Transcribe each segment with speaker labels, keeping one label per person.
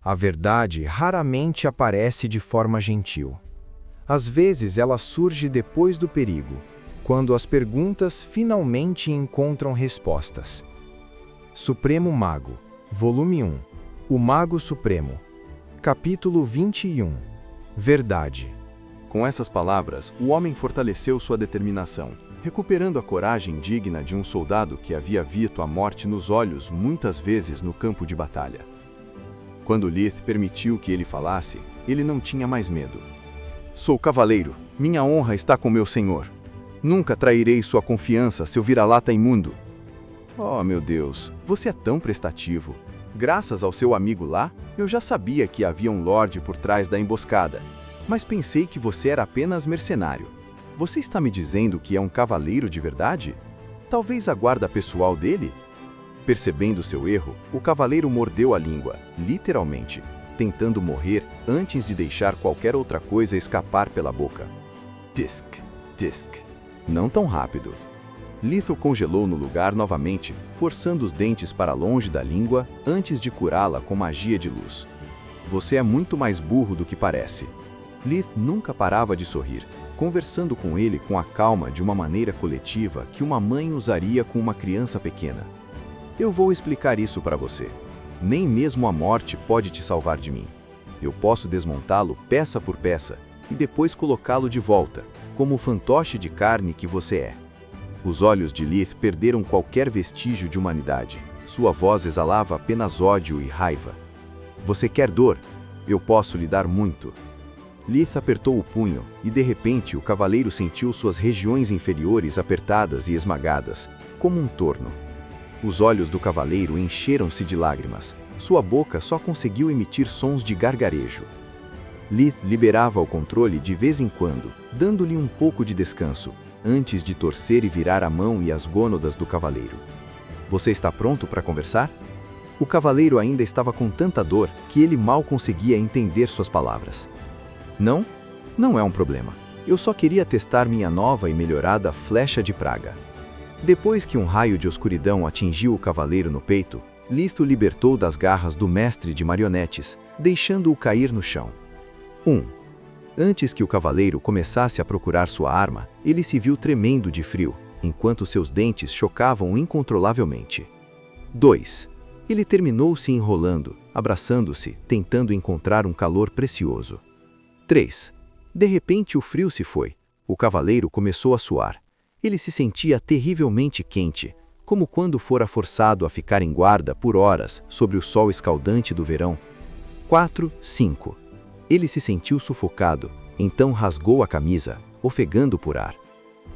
Speaker 1: A verdade raramente aparece de forma gentil. Às vezes ela surge depois do perigo, quando as perguntas finalmente encontram respostas. Supremo Mago, Volume 1, O Mago Supremo, Capítulo 21, Verdade.
Speaker 2: Com essas palavras, o homem fortaleceu sua determinação, recuperando a coragem digna de um soldado que havia visto a morte nos olhos muitas vezes no campo de batalha. Quando Lith permitiu que ele falasse, ele não tinha mais medo. Sou cavaleiro, minha honra está com meu senhor. Nunca trairei sua confiança, seu vira-lata imundo. Oh, meu Deus, você é tão prestativo. Graças ao seu amigo lá, eu já sabia que havia um lorde por trás da emboscada, mas pensei que você era apenas mercenário. Você está me dizendo que é um cavaleiro de verdade? Talvez a guarda pessoal dele? Percebendo seu erro, o cavaleiro mordeu a língua, literalmente, tentando morrer antes de deixar qualquer outra coisa escapar pela boca. Tisk, tisk. Não tão rápido. Lith o congelou no lugar novamente, forçando os dentes para longe da língua antes de curá-la com magia de luz. Você é muito mais burro do que parece. Lith nunca parava de sorrir, conversando com ele com a calma de uma maneira coletiva que uma mãe usaria com uma criança pequena. Eu vou explicar isso para você. Nem mesmo a morte pode te salvar de mim. Eu posso desmontá-lo peça por peça e depois colocá-lo de volta, como o fantoche de carne que você é. Os olhos de Lith perderam qualquer vestígio de humanidade. Sua voz exalava apenas ódio e raiva. Você quer dor? Eu posso lhe dar muito. Lith apertou o punho e de repente o cavaleiro sentiu suas regiões inferiores apertadas e esmagadas, como um torno. Os olhos do cavaleiro encheram-se de lágrimas. Sua boca só conseguiu emitir sons de gargarejo. Lith liberava o controle de vez em quando, dando-lhe um pouco de descanso, antes de torcer e virar a mão e as gônadas do cavaleiro. Você está pronto para conversar? O cavaleiro ainda estava com tanta dor que ele mal conseguia entender suas palavras. Não? Não é um problema. Eu só queria testar minha nova e melhorada flecha de praga. Depois que um raio de escuridão atingiu o cavaleiro no peito, Lith o libertou das garras do mestre de marionetes, deixando-o cair no chão. 1. Antes que o cavaleiro começasse a procurar sua arma, ele se viu tremendo de frio, enquanto seus dentes chocavam incontrolavelmente. 2. Ele terminou se enrolando, abraçando-se, tentando encontrar um calor precioso. 3. De repente o frio se foi. O cavaleiro começou a suar. Ele se sentia terrivelmente quente, como quando fora forçado a ficar em guarda por horas sob o sol escaldante do verão. 4. 5. Ele se sentiu sufocado, então rasgou a camisa, ofegando por ar.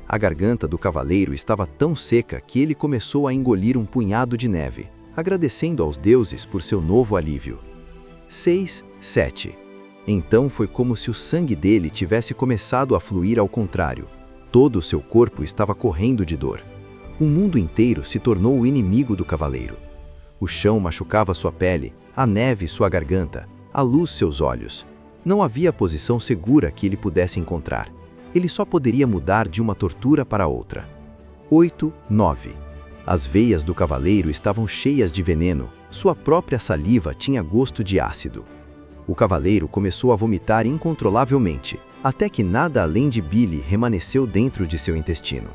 Speaker 2: A garganta do cavaleiro estava tão seca que ele começou a engolir um punhado de neve, agradecendo aos deuses por seu novo alívio. 6. 7. Então foi como se o sangue dele tivesse começado a fluir ao contrário. Todo o seu corpo estava correndo de dor. O mundo inteiro se tornou o inimigo do cavaleiro. O chão machucava sua pele, a neve sua garganta, a luz seus olhos. Não havia posição segura que ele pudesse encontrar. Ele só poderia mudar de uma tortura para outra. 8, 9. As veias do cavaleiro estavam cheias de veneno. Sua própria saliva tinha gosto de ácido. O cavaleiro começou a vomitar incontrolavelmente, até que nada além de bile remanesceu dentro de seu intestino.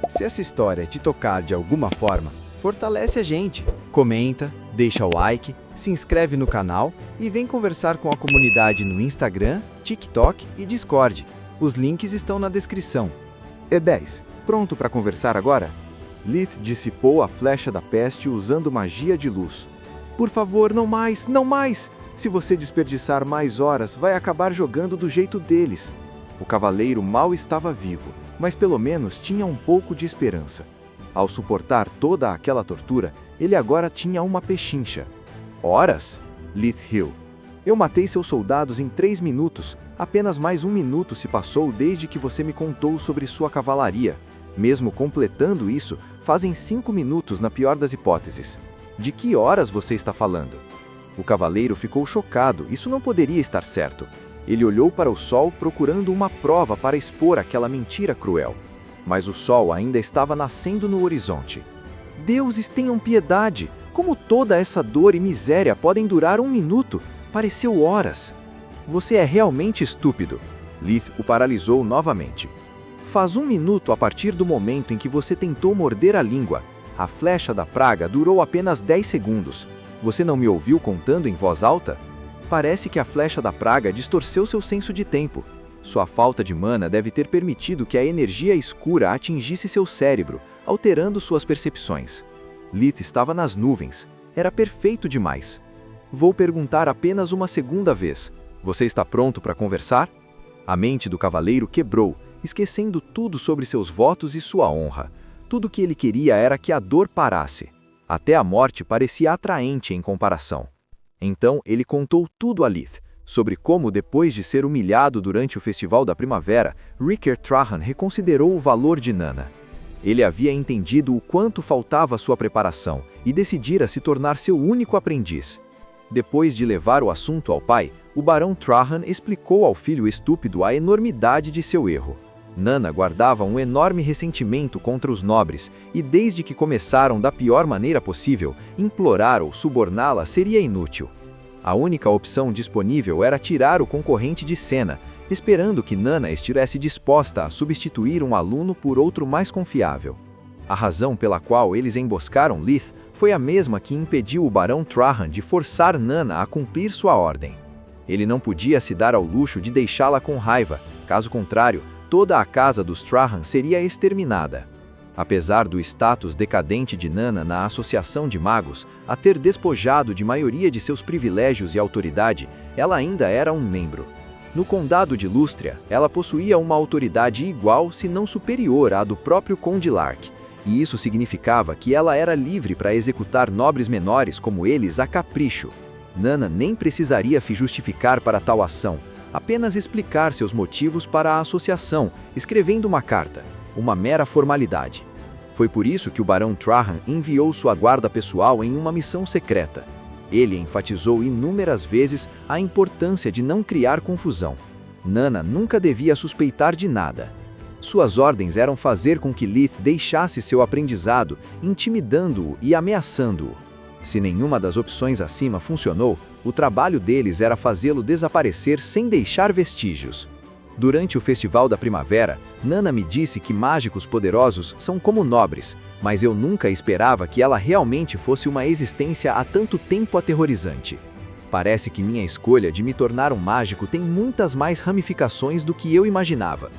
Speaker 3: Se essa história te tocar de alguma forma, fortalece a gente. Comenta, deixa o like, se inscreve no canal e vem conversar com a comunidade no Instagram, TikTok e Discord. Os links estão na descrição.
Speaker 2: E10. Pronto para conversar agora? Lith dissipou a flecha da peste usando magia de luz. Por favor, não mais, não mais! Se você desperdiçar mais horas, vai acabar jogando do jeito deles. O cavaleiro mal estava vivo, mas pelo menos tinha um pouco de esperança. Ao suportar toda aquela tortura, ele agora tinha uma pechincha. Horas? Lith riu. Eu matei seus soldados em 3 minutos. Apenas mais 1 minuto se passou desde que você me contou sobre sua cavalaria. Mesmo completando isso, fazem 5 minutos na pior das hipóteses. De que horas você está falando? O cavaleiro ficou chocado, isso não poderia estar certo. Ele olhou para o sol procurando uma prova para expor aquela mentira cruel. Mas o sol ainda estava nascendo no horizonte. Deuses tenham piedade! Como toda essa dor e miséria podem durar 1 minuto? Pareceu horas. Você é realmente estúpido. Lith o paralisou novamente. Faz 1 minuto a partir do momento em que você tentou morder a língua. A flecha da praga durou apenas 10 segundos. Você não me ouviu contando em voz alta? Parece que a flecha da praga distorceu seu senso de tempo. Sua falta de mana deve ter permitido que a energia escura atingisse seu cérebro, alterando suas percepções. Lith estava nas nuvens. Era perfeito demais. Vou perguntar apenas uma segunda vez. Você está pronto para conversar? A mente do cavaleiro quebrou, esquecendo tudo sobre seus votos e sua honra. Tudo o que ele queria era que a dor parasse. Até a morte parecia atraente em comparação. Então ele contou tudo a Lith, sobre como, depois de ser humilhado durante o Festival da Primavera, Rickard Trahan reconsiderou o valor de Nanna. Ele havia entendido o quanto faltava sua preparação e decidira se tornar seu único aprendiz. Depois de levar o assunto ao pai, o Barão Trahan explicou ao filho estúpido a enormidade de seu erro. Nanna guardava um enorme ressentimento contra os nobres, e desde que começaram da pior maneira possível, implorar ou suborná-la seria inútil. A única opção disponível era tirar o concorrente de cena, esperando que Nanna estivesse disposta a substituir um aluno por outro mais confiável. A razão pela qual eles emboscaram Lith foi a mesma que impediu o Barão Trahan de forçar Nanna a cumprir sua ordem. Ele não podia se dar ao luxo de deixá-la com raiva, caso contrário, toda a casa dos Trahan seria exterminada. Apesar do status decadente de Nanna na Associação de Magos, a ter despojado de maioria de seus privilégios e autoridade, ela ainda era um membro. No Condado de Lústria, ela possuía uma autoridade igual, se não superior à do próprio Conde Lark, e isso significava que ela era livre para executar nobres menores como eles a capricho. Nanna nem precisaria se justificar para tal ação, apenas explicar seus motivos para a associação, escrevendo uma carta, uma mera formalidade. Foi por isso que o Barão Trahan enviou sua guarda pessoal em uma missão secreta. Ele enfatizou inúmeras vezes a importância de não criar confusão. Nanna nunca devia suspeitar de nada. Suas ordens eram fazer com que Lith deixasse seu aprendizado, intimidando-o e ameaçando-o. Se nenhuma das opções acima funcionou, o trabalho deles era fazê-lo desaparecer sem deixar vestígios. Durante o Festival da Primavera, Nanna me disse que mágicos poderosos são como nobres, mas eu nunca esperava que ela realmente fosse uma existência há tanto tempo aterrorizante. Parece que minha escolha de me tornar um mágico tem muitas mais ramificações do que eu imaginava.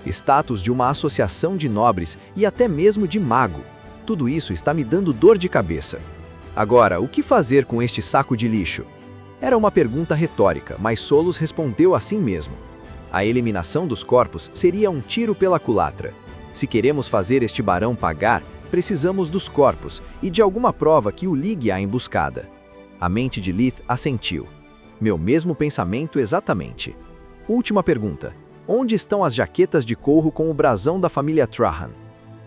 Speaker 2: Status de uma associação de nobres e até mesmo de mago. Tudo isso está me dando dor de cabeça. Agora, o que fazer com este saco de lixo? Era uma pergunta retórica, mas Solos respondeu assim mesmo. A eliminação dos corpos seria um tiro pela culatra. Se queremos fazer este barão pagar, precisamos dos corpos e de alguma prova que o ligue à emboscada. A mente de Lith assentiu. Meu mesmo pensamento exatamente. Última pergunta. Onde estão as jaquetas de couro com o brasão da família Trahan?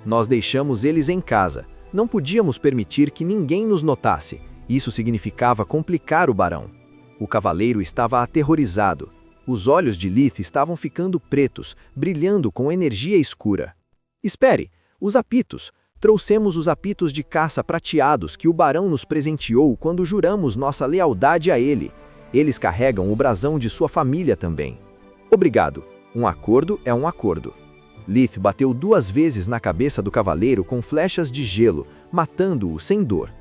Speaker 2: Nós deixamos eles em casa. Não podíamos permitir que ninguém nos notasse. Isso significava complicar o barão. O cavaleiro estava aterrorizado. Os olhos de Lith estavam ficando pretos, brilhando com energia escura. Espere! Os apitos! Trouxemos os apitos de caça prateados que o barão nos presenteou quando juramos nossa lealdade a ele. Eles carregam o brasão de sua família também. Obrigado. Um acordo é um acordo. Lith bateu 2 vezes na cabeça do cavaleiro com flechas de gelo, matando-o sem dor.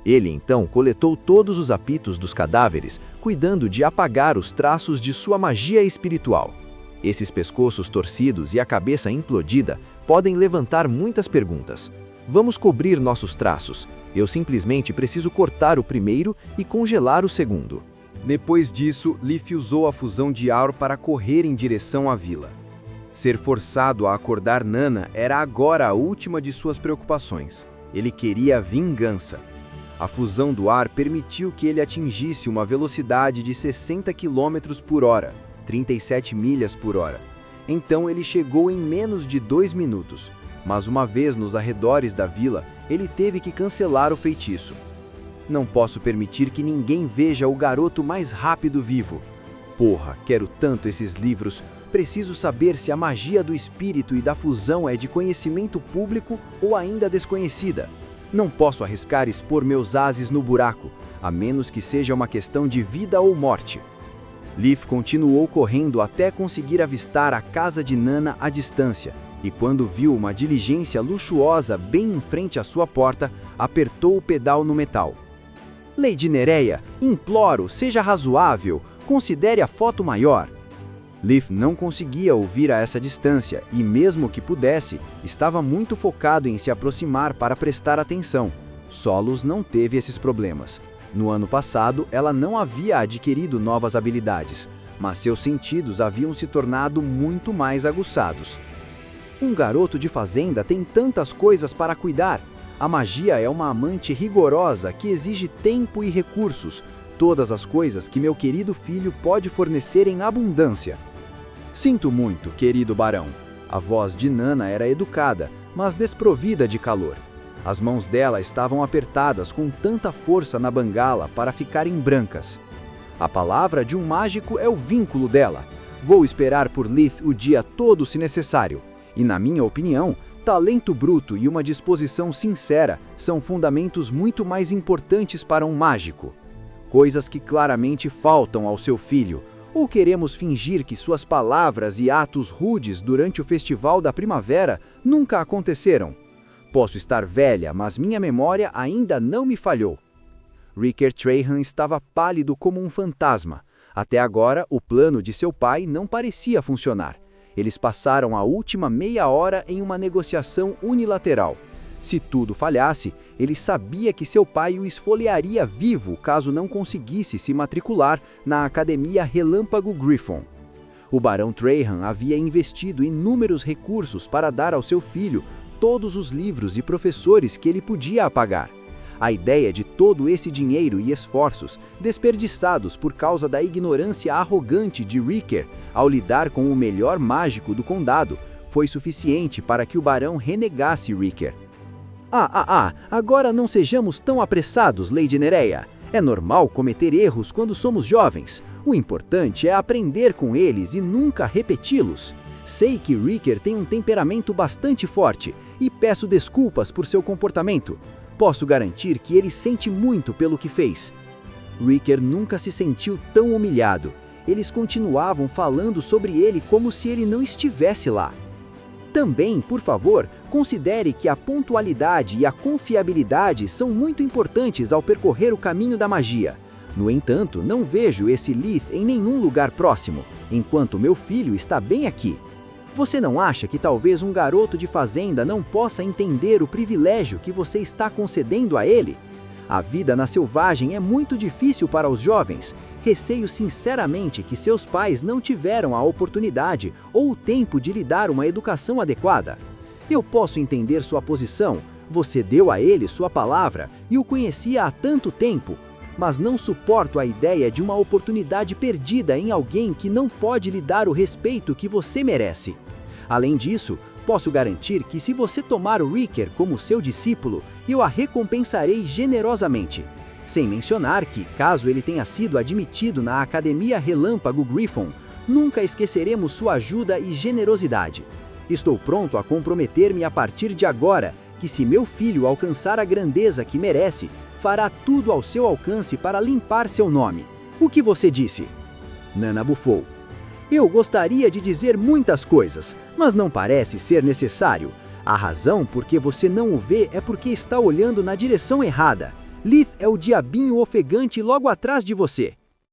Speaker 2: Ele então coletou todos os apitos dos cadáveres, cuidando de apagar os traços de sua magia espiritual. Esses pescoços torcidos e a cabeça implodida podem levantar muitas perguntas. Vamos cobrir nossos traços. Eu simplesmente preciso cortar o primeiro e congelar o segundo.
Speaker 4: Depois disso, Lith usou a fusão de Aur para correr em direção à vila. Ser forçado a acordar Nanna era agora a última de suas preocupações. Ele queria vingança. A fusão do ar permitiu que ele atingisse uma velocidade de 60 km por hora, 37 milhas por hora. Então ele chegou em menos de 2 minutos, mas uma vez nos arredores da vila, ele teve que cancelar o feitiço. Não posso permitir que ninguém veja o garoto mais rápido vivo. Porra, quero tanto esses livros. Preciso saber se a magia do espírito e da fusão é de conhecimento público ou ainda desconhecida. Não posso arriscar expor meus ases no buraco. a menos que seja uma questão de vida ou morte. Leaf continuou correndo até conseguir avistar a casa de Nana à distância, e quando viu uma diligência luxuosa bem em frente à sua porta, apertou o pedal no metal. Lady Nereia, imploro, seja razoável, considere a foto maior. Leaf não conseguia ouvir a essa distância e, mesmo que pudesse, estava muito focado em se aproximar para prestar atenção. Solus não teve esses problemas. No ano passado, ela não havia adquirido novas habilidades, mas seus sentidos haviam se tornado muito mais aguçados. Um garoto de fazenda tem tantas coisas para cuidar. A magia é uma amante rigorosa que exige tempo e recursos, todas as coisas que meu querido filho pode fornecer em abundância. Sinto muito, querido barão. A voz de Nana era educada, mas desprovida de calor. As mãos dela estavam apertadas com tanta força na bengala para ficarem brancas. A palavra de um mágico é o vínculo dela. Vou esperar por Leaf o dia todo se necessário. E, na minha opinião, talento bruto e uma disposição sincera são fundamentos muito mais importantes para um mágico. Coisas que claramente faltam ao seu filho. Ou queremos fingir que suas palavras e atos rudes durante o Festival da Primavera nunca aconteceram? Posso estar velha, mas minha memória ainda não me falhou. Ricker Trahan estava pálido como um fantasma. Até agora, o plano de seu pai não parecia funcionar. Eles passaram a última meia hora em uma negociação unilateral. Se tudo falhasse, ele sabia que seu pai o esfoliaria vivo caso não conseguisse se matricular na Academia Relâmpago Griffon. O Barão Trahan havia investido inúmeros recursos para dar ao seu filho todos os livros e professores que ele podia pagar. A ideia de todo esse dinheiro e esforços, desperdiçados por causa da ignorância arrogante de Ricker ao lidar com o melhor mágico do condado, foi suficiente para que o barão renegasse Ricker. Agora não sejamos tão apressados, Lady Nereia. É normal cometer erros quando somos jovens. O importante é aprender com eles e nunca repeti-los. Sei que Ricker tem um temperamento bastante forte e peço desculpas por seu comportamento. Posso garantir que ele sente muito pelo que fez. Ricker nunca se sentiu tão humilhado. Eles continuavam falando sobre ele como se ele não estivesse lá. Também, por favor, considere que a pontualidade e a confiabilidade são muito importantes ao percorrer o caminho da magia. No entanto, não vejo esse Leaf em nenhum lugar próximo, enquanto meu filho está bem aqui. Você não acha que talvez um garoto de fazenda não possa entender o privilégio que você está concedendo a ele? A vida na selvagem é muito difícil para os jovens. Receio sinceramente que seus pais não tiveram a oportunidade ou o tempo de lhe dar uma educação adequada. Eu posso entender sua posição. Você deu a ele sua palavra e o conhecia há tanto tempo. Mas não suporto a ideia de uma oportunidade perdida em alguém que não pode lhe dar o respeito que você merece. Além disso, posso garantir que se você tomar o Ricker como seu discípulo, eu a recompensarei generosamente. Sem mencionar que, caso ele tenha sido admitido na Academia Relâmpago Griffon, nunca esqueceremos sua ajuda e generosidade. Estou pronto a comprometer-me a partir de agora que, se meu filho alcançar a grandeza que merece, fará tudo ao seu alcance para limpar seu nome. O que você disse? Nana bufou. Eu gostaria de dizer muitas coisas, mas não parece ser necessário. A razão por que você não o vê é porque está olhando na direção errada. Leaf é o diabinho ofegante logo atrás de você.